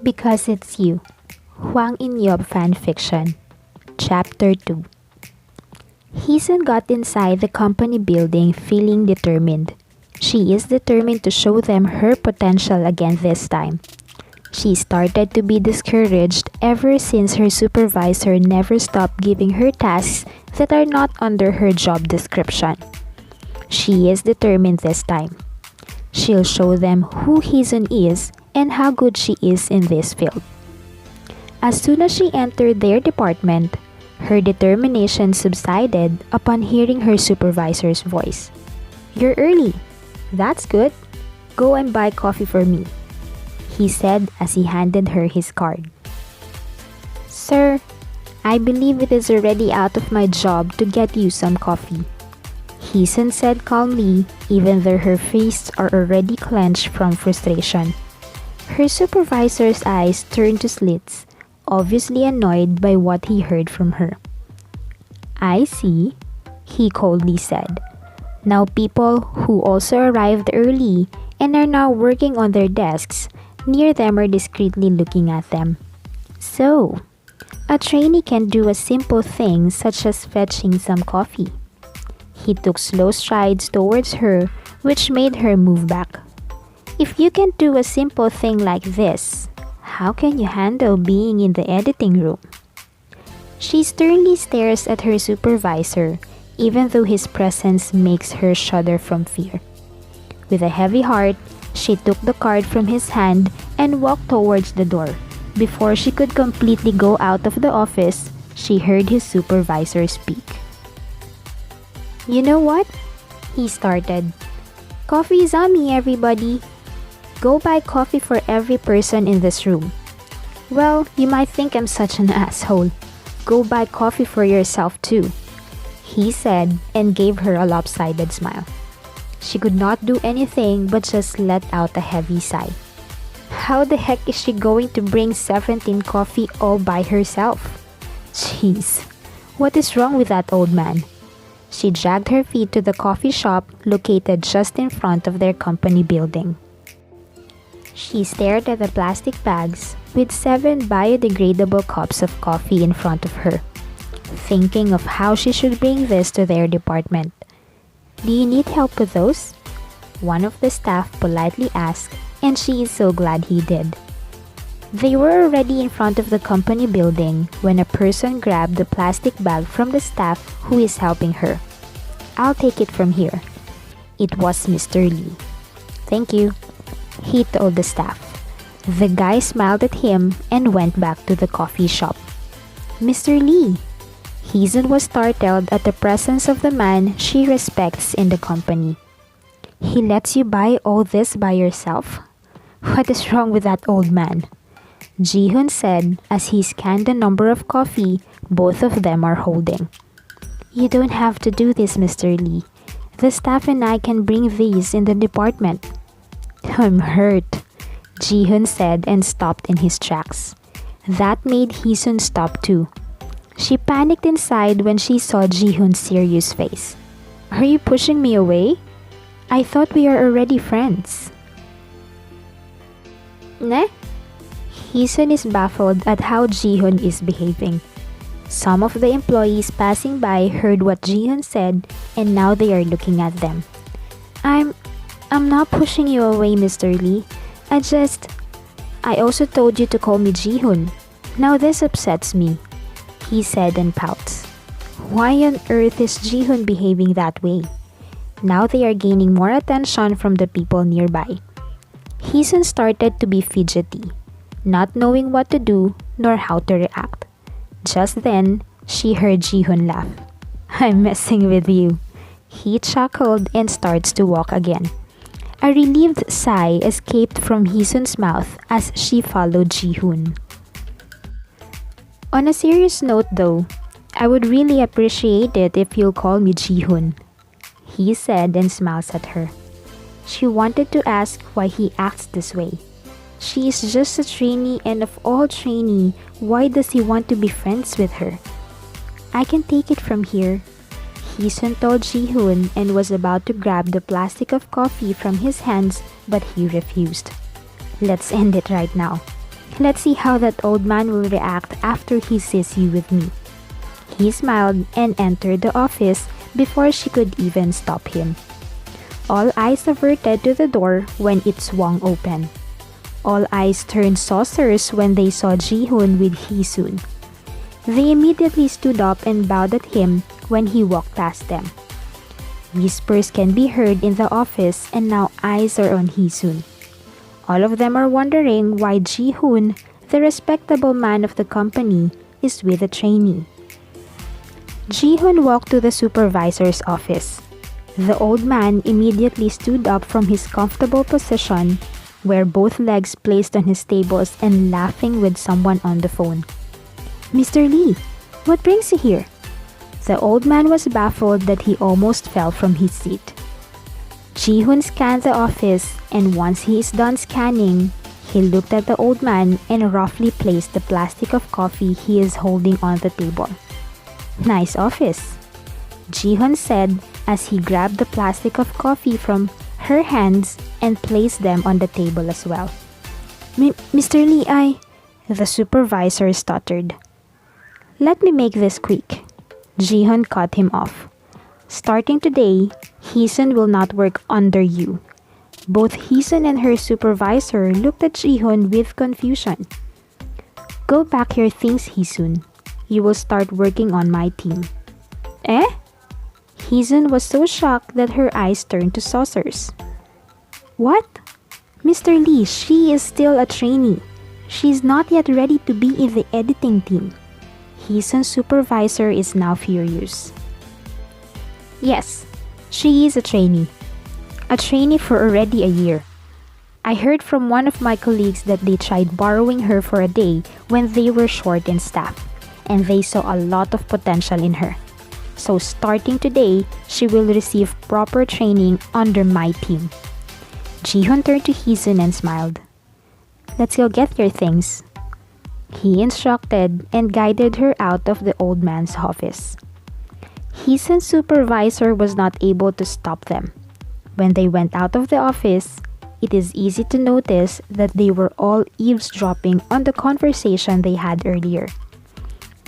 Because It's You. Hwang Inyeop Fanfiction. Chapter 2. Heesun got inside the company building feeling determined. She is determined to show them her potential again this time. She started to be discouraged ever since her supervisor never stopped giving her tasks that are not under her job description. She is determined this time. She'll show them who Heesun is and how good she is in this field. As soon as she entered their department, her determination subsided upon hearing her supervisor's voice. "You're early. That's good. Go and buy coffee for me," he said as he handed her his card. "Sir, I believe it is already out of my job to get you some coffee," Heesun said calmly, even though her fists are already clenched from frustration. Her supervisor's eyes turned to slits, obviously annoyed by what he heard from her. "I see," he coldly said. Now people who also arrived early and are now working on their desks near them are discreetly looking at them. "So, a trainee can do a simple thing such as fetching some coffee." He took slow strides towards her, which made her move back. "If you can do a simple thing like this, how can you handle being in the editing room?" She sternly stares at her supervisor, even though his presence makes her shudder from fear. With a heavy heart, she took the card from his hand and walked towards the door. Before she could completely go out of the office, she heard his supervisor speak. "You know what?" he started. "Coffee is on me, everybody. Go buy coffee for every person in this room." "Well, you might think I'm such an asshole. Go buy coffee for yourself too," he said and gave her a lopsided smile. She could not do anything but just let out a heavy sigh. How the heck is she going to bring 17 coffee all by herself? Jeez, what is wrong with that old man? She dragged her feet to the coffee shop located just in front of their company building. She stared at the plastic bags with 7 biodegradable cups of coffee in front of her, thinking of how she should bring this to their department. "Do you need help with those?" one of the staff politely asked, and she is so glad he did. They were already in front of the company building when a person grabbed the plastic bag from the staff who is helping her. "I'll take it from here." It was Mr. Lee. "Thank you," he told the staff. The guy smiled at him and went back to the coffee shop. "Mr. Lee!" Heesun was startled at the presence of the man she respects in the company. "He lets you buy all this by yourself? What is wrong with that old man?" Ji-hoon said as he scanned the number of coffee both of them are holding. "You don't have to do this, Mr. Lee. The staff and I can bring these in the department." "I'm hurt," Ji-hoon said and stopped in his tracks. That made Heesun stop too. She panicked inside when she saw Ji-hoon's serious face. "Are you pushing me away? I thought we are already friends." "Ne?" Heesun is baffled at how Ji-hoon is behaving. Some of the employees passing by heard what Ji-hoon said and now they are looking at them. I'm not pushing you away, Mr. Lee. I also told you to call me Ji-hoon. Now this upsets me," he said and pouts. Why on earth is Ji-hoon behaving that way? Now they are gaining more attention from the people nearby. Heesun started to be fidgety, not knowing what to do nor how to react. Just then, she heard Ji-hoon laugh. "I'm messing with you." He chuckled and starts to walk again. A relieved sigh escaped from Heesun's mouth as she followed Ji-hoon. "On a serious note though, I would really appreciate it if you'll call me Ji-hoon," he said and smiles at her. She wanted to ask why he acts this way. She is just a trainee, and of all trainee, why does he want to be friends with her? "I can take it from here," Heesun told Ji-hoon and was about to grab the plastic of coffee from his hands, but he refused. "Let's end it right now." Let's see how that old man will react after he sees you with me." He smiled and entered the office before she could even stop him. All eyes averted to the door when it swung open. All eyes turned saucers when they saw Ji-hoon with Hee-soon. They immediately stood up and bowed at him when he walked past them. Whispers can be heard in the office, and now eyes are on Hee-soon. All of them are wondering why Ji-hoon, the respectable man of the company, is with a trainee. Ji-hoon walked to the supervisor's office. The old man immediately stood up from his comfortable position, where both legs placed on his tables, and laughing with someone on the phone. "Mr. Lee, what brings you here?" The old man was baffled that he almost fell from his seat. Ji-hoon scanned the office, and once he is done scanning, he looked at the old man and roughly placed the plastic of coffee he is holding on the table. "Nice office," Ji-hoon said as he grabbed the plastic of coffee from her hands and placed them on the table as well. Mr. Lee, the supervisor stuttered. "Let me make this quick." Ji-hoon cut him off. "Starting today, Hee-soon will not work under you." Both Hee-soon and her supervisor looked at Ji-hoon with confusion. "Go pack your things, Hee-soon. You will start working on my team." "Eh?" Hee-soon was so shocked that her eyes turned to saucers. "What? Mr. Lee, she is still a trainee. She is not yet ready to be in the editing team." Hee-soon's supervisor is now furious. "Yes, she is a trainee. A trainee for already a year. I heard from one of my colleagues that they tried borrowing her for a day when they were short in staff, and they saw a lot of potential in her. So starting today, she will receive proper training under my team." Ji-hoon turned to Hee-soon and smiled. "Let's go get your things." He instructed and guided her out of the old man's office. Hee-soon's supervisor was not able to stop them. When they went out of the office, it is easy to notice that they were all eavesdropping on the conversation they had earlier.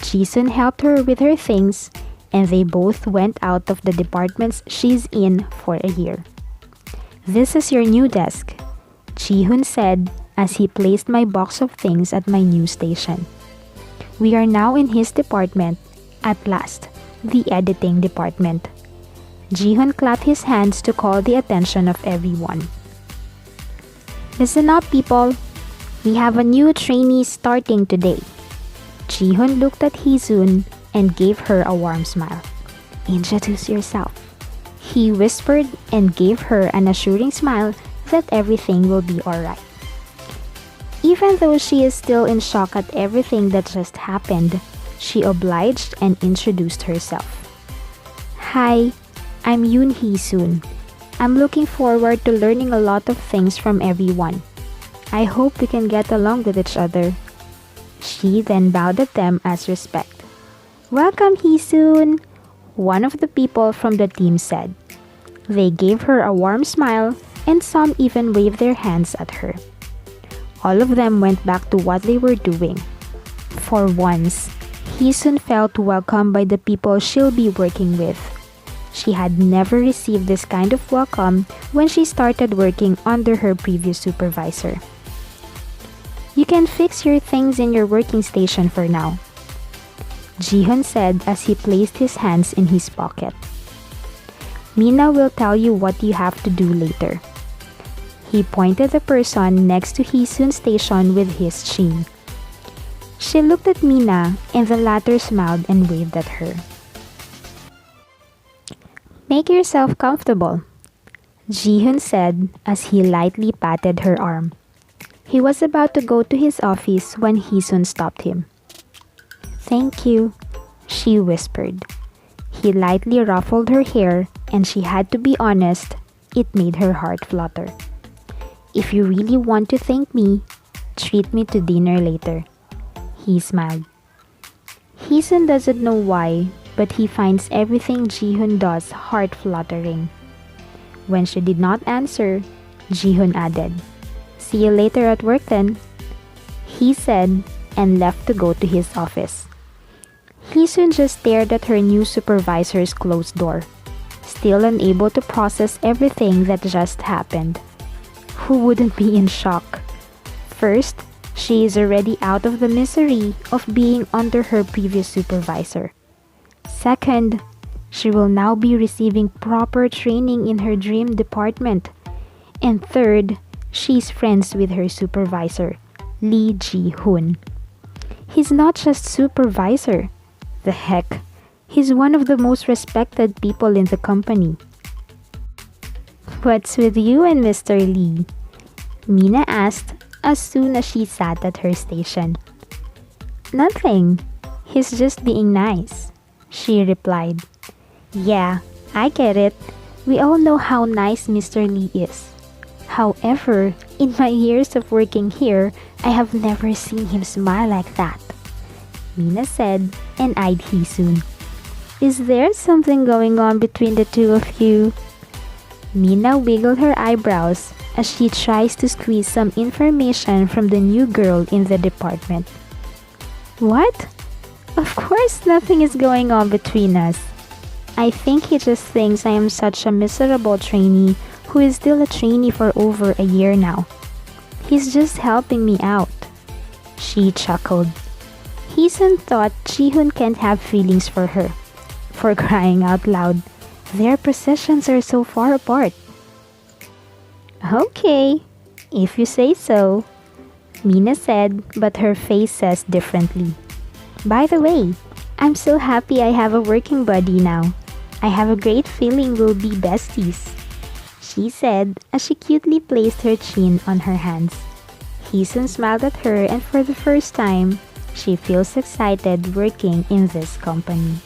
Ji-soon helped her with her things, and they both went out of the departments she's in for a year. "This is your new desk," Ji-hoon said as he placed my box of things at my new station. "We are now in his department, at last, the editing department." Ji-hoon clapped his hands to call the attention of everyone. "Listen up, people. We have a new trainee starting today." Ji-hoon looked at Hee-soon and gave her a warm smile. "Introduce yourself," he whispered, and gave her an assuring smile that everything will be alright. Even though she is still in shock at everything that just happened, she obliged and introduced herself. "Hi, I'm Yoon Hee-soon. I'm looking forward to learning a lot of things from everyone. I hope we can get along with each other." She then bowed at them as respect. "Welcome, Hee-soon," one of the people from the team said. They gave her a warm smile, and some even waved their hands at her. All of them went back to what they were doing. For once, Hee-soon felt welcome by the people she'll be working with. She had never received this kind of welcome when she started working under her previous supervisor. "You can fix your things in your working station for now," Ji-hoon said as he placed his hands in his pocket. "Mina will tell you what you have to do later." He pointed the person next to Hee-soon's station with his chin. She looked at Mina, and the latter smiled and waved at her. "Make yourself comfortable," Ji-hoon said as he lightly patted her arm. He was about to go to his office when Hee-soon stopped him. "Thank you," she whispered. He lightly ruffled her hair, and she had to be honest, it made her heart flutter. "If you really want to thank me, treat me to dinner later," he smiled. Hee-soon doesn't know why, but he finds everything Ji-hoon does heart-fluttering. When she did not answer, Ji-hoon added, "See you later at work then." he said, and left to go to his office. Hee-sun just stared at her new supervisor's closed door, still unable to process everything that just happened. Who wouldn't be in shock? First, she is already out of the misery of being under her previous supervisor. Second, she will now be receiving proper training in her dream department. And third, she's friends with her supervisor, Lee Ji-hoon. He's not just supervisor. The heck, he's one of the most respected people in the company. "What's with you and Mr. Lee?" Mina asked as soon as she sat at her station. "Nothing. He's just being nice," she replied. "Yeah, I get it. We all know how nice Mr. Lee is. However, in my years of working here, I have never seen him smile like that," Mina said and eyed Hee-sun. "Is there something going on between the two of you?" Mina wiggled her eyebrows as she tries to squeeze some information from the new girl in the department. "What? Of course nothing is going on between us. I think he just thinks I am such a miserable trainee who is still a trainee for over a year now. He's just helping me out," she chuckled. Hee-sun thought Ji-hoon can't have feelings for her. For crying out loud, their positions are so far apart. "Okay, if you say so," Mina said, but her face says differently. "By the way, I'm so happy I have a working buddy now. I have a great feeling we'll be besties," she said as she cutely placed her chin on her hands. Hee-sun smiled at her, and for the first time, she feels excited working in this company.